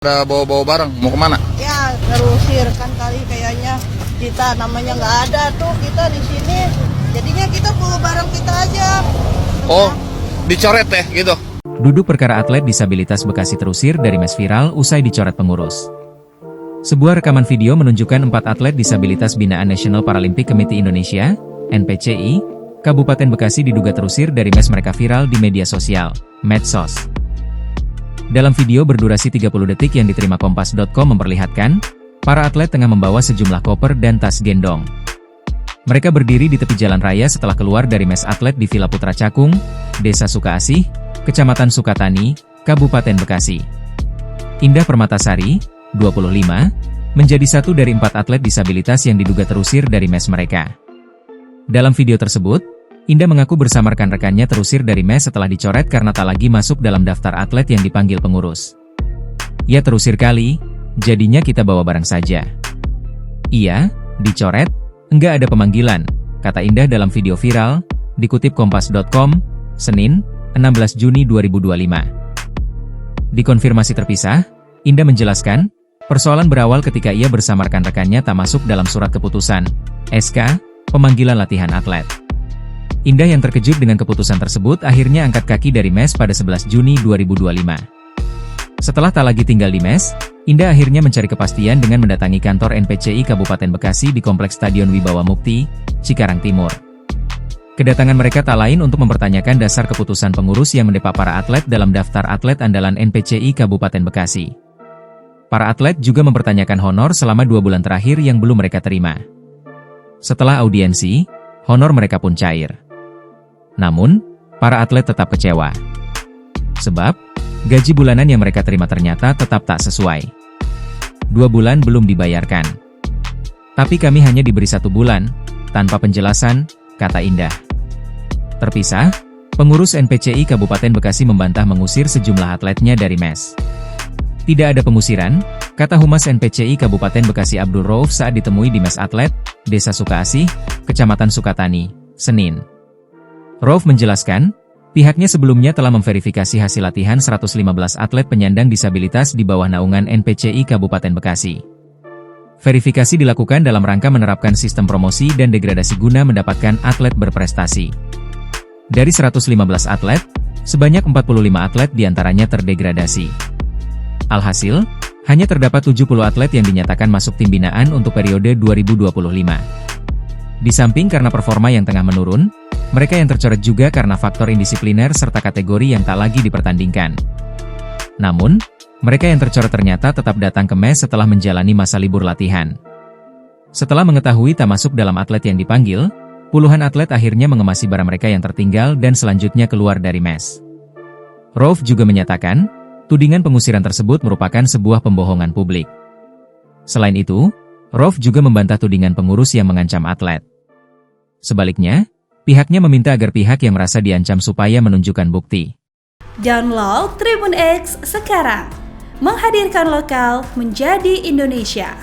Udah bawa-bawa barang, mau kemana? Ya, terusir kan kali kayaknya kita namanya nggak ada tuh kita di sini. Jadinya kita bawa barang kita aja. Oh, dicoret ya gitu? Duduk perkara atlet disabilitas Bekasi terusir dari mes viral usai dicoret pengurus. Sebuah rekaman video menunjukkan 4 atlet disabilitas binaan National Paralympic Committee Indonesia, NPCI, Kabupaten Bekasi diduga terusir dari mes mereka viral di media sosial, medsos. Dalam video berdurasi 30 detik yang diterima Kompas.com memperlihatkan, para atlet tengah membawa sejumlah koper dan tas gendong. Mereka berdiri di tepi jalan raya setelah keluar dari mes atlet di Villa Putra Cakung, Desa Sukaasih, Kecamatan Sukatani, Kabupaten Bekasi. Indah Permatasari, 25, menjadi satu dari 4 atlet disabilitas yang diduga terusir dari mes mereka. Dalam video tersebut, Indah mengaku bersama rekan-rekannya terusir dari mes setelah dicoret karena tak lagi masuk dalam daftar atlet yang dipanggil pengurus. Ya terusir kali, jadinya kita bawa barang saja. Iya, dicoret, enggak ada pemanggilan, kata Indah dalam video viral, dikutip Kompas.com, Senin, 16 Juni 2025. Dikonfirmasi terpisah, Indah menjelaskan, persoalan berawal ketika ia bersama rekan-rekannya tak masuk dalam surat keputusan, SK, pemanggilan latihan atlet. Indah yang terkejut dengan keputusan tersebut akhirnya angkat kaki dari mes pada 11 Juni 2025. Setelah tak lagi tinggal di mes, Indah akhirnya mencari kepastian dengan mendatangi kantor NPCI Kabupaten Bekasi di Kompleks Stadion Wibawa Mukti, Cikarang Timur. Kedatangan mereka tak lain untuk mempertanyakan dasar keputusan pengurus yang mendepak para atlet dalam daftar atlet andalan NPCI Kabupaten Bekasi. Para atlet juga mempertanyakan honor selama 2 bulan terakhir yang belum mereka terima. Setelah audiensi, honor mereka pun cair. Namun, para atlet tetap kecewa. Sebab, gaji bulanan yang mereka terima ternyata tetap tak sesuai. 2 bulan belum dibayarkan. Tapi kami hanya diberi 1 bulan, tanpa penjelasan, kata Indah. Terpisah, pengurus NPCI Kabupaten Bekasi membantah mengusir sejumlah atletnya dari mes. Tidak ada pengusiran, kata Humas NPCI Kabupaten Bekasi Abdul Rauf saat ditemui di mes atlet, Desa Sukaasih, Kecamatan Sukatani, Senin. Rauf menjelaskan, pihaknya sebelumnya telah memverifikasi hasil latihan 115 atlet penyandang disabilitas di bawah naungan NPCI Kabupaten Bekasi. Verifikasi dilakukan dalam rangka menerapkan sistem promosi dan degradasi guna mendapatkan atlet berprestasi. Dari 115 atlet, sebanyak 45 atlet diantaranya terdegradasi. Alhasil, hanya terdapat 70 atlet yang dinyatakan masuk tim binaan untuk periode 2025. Di samping karena performa yang tengah menurun, mereka yang tercoret juga karena faktor indisipliner serta kategori yang tak lagi dipertandingkan. Namun, mereka yang tercoret ternyata tetap datang ke mes setelah menjalani masa libur latihan. Setelah mengetahui tak masuk dalam atlet yang dipanggil, puluhan atlet akhirnya mengemasi barang mereka yang tertinggal dan selanjutnya keluar dari mes. Rauf juga menyatakan, tudingan pengusiran tersebut merupakan sebuah pembohongan publik. Selain itu, Rauf juga membantah tudingan pengurus yang mengancam atlet. Sebaliknya, pihaknya meminta agar pihak yang merasa diancam supaya menunjukkan bukti. Download Tribun X sekarang, menghadirkan lokal menjadi Indonesia.